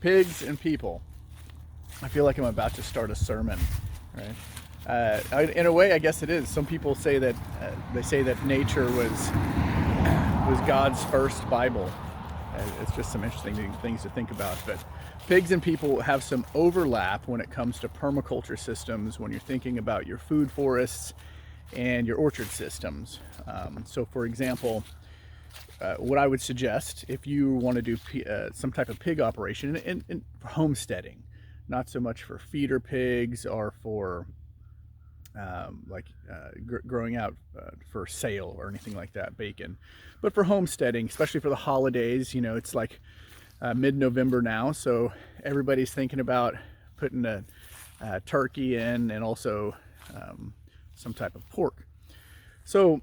Pigs and people. I feel like I'm about to start a sermon, right? In a way, I guess it is. Some people say that they say that nature was God's first Bible. It's just some interesting things to think about. But pigs and people have some overlap when it comes to permaculture systems, when you're thinking about your food forests and your orchard systems. So for example, what I would suggest if you want to do some type of pig operation and homesteading, not so much for feeder pigs or for growing out for sale or anything like that, bacon, but for homesteading, especially for the holidays. You know, it's like mid-November now, so everybody's thinking about putting a turkey in and also some type of pork. So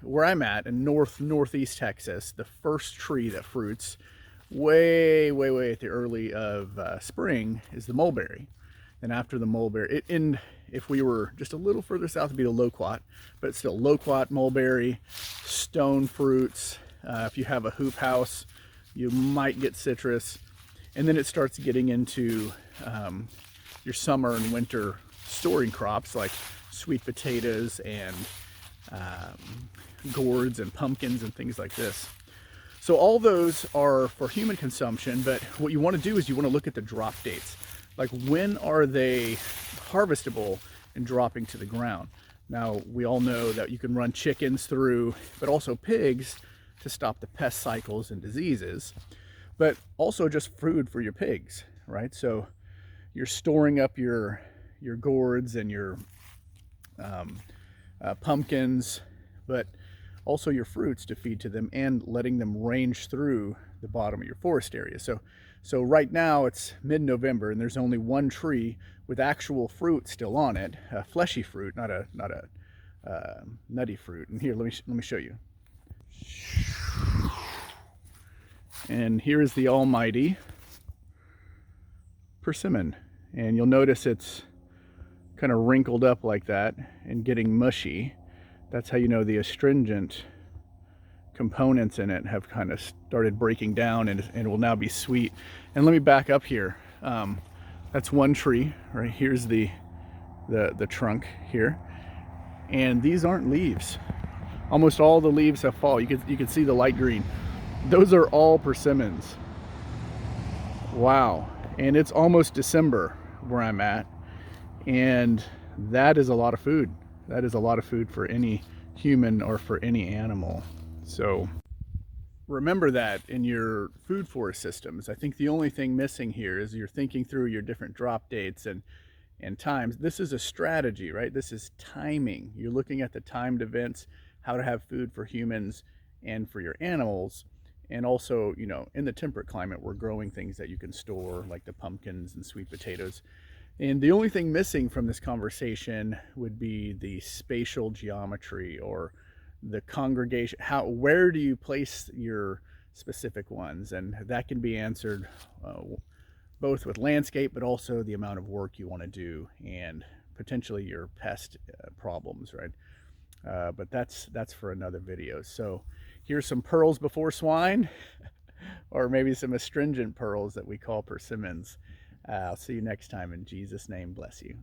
where I'm at in northeast Texas, the first tree that fruits way at the early of spring is the mulberry. And after the mulberry, if we were just a little further south, it'd be the loquat, but still loquat, mulberry, stone fruits. If you have a hoop house, you might get citrus. And then it starts getting into your summer and winter storing crops like sweet potatoes and gourds and pumpkins and things like this. So all those are for human consumption, but what you want to do is you want to look at the drop dates. Like, when are they harvestable and dropping to the ground? Now, we all know that you can run chickens through, but also pigs, to stop the pest cycles and diseases, but also just food for your pigs, right? So you're storing up your gourds and your pumpkins, but also your fruits to feed to them and letting them range through the bottom of your forest area. So right now it's mid-November and there's only one tree with actual fruit still on it, fleshy fruit, not a nutty fruit. And here, let me show you. And here is the almighty persimmon, and you'll notice it's kind of wrinkled up like that and getting mushy. That's how you know the astringent components in it have kind of started breaking down and will now be sweet. And let me back up here. That's one tree, right? Here's the trunk here, and these aren't leaves. Almost all the leaves have fallen. You can see the light green. Those are all persimmons. Wow. And it's almost December where I'm at, and that is a lot of food. That is a lot of food for any human or for any animal. So remember that in your food forest systems. I think the only thing missing here is you're thinking through your different drop dates and times. This is a strategy, right? This is timing. You're looking at the timed events, how to have food for humans and for your animals. And also, you know, in the temperate climate, we're growing things that you can store, like the pumpkins and sweet potatoes. And the only thing missing from this conversation would be the spatial geometry or the congregation. Where do you place your specific ones? And that can be answered both with landscape, but also the amount of work you want to do and potentially your pest problems, right? But that's for another video. So here's some pearls before swine, or maybe some astringent pearls that we call persimmons. I'll see you next time. In Jesus' name, bless you.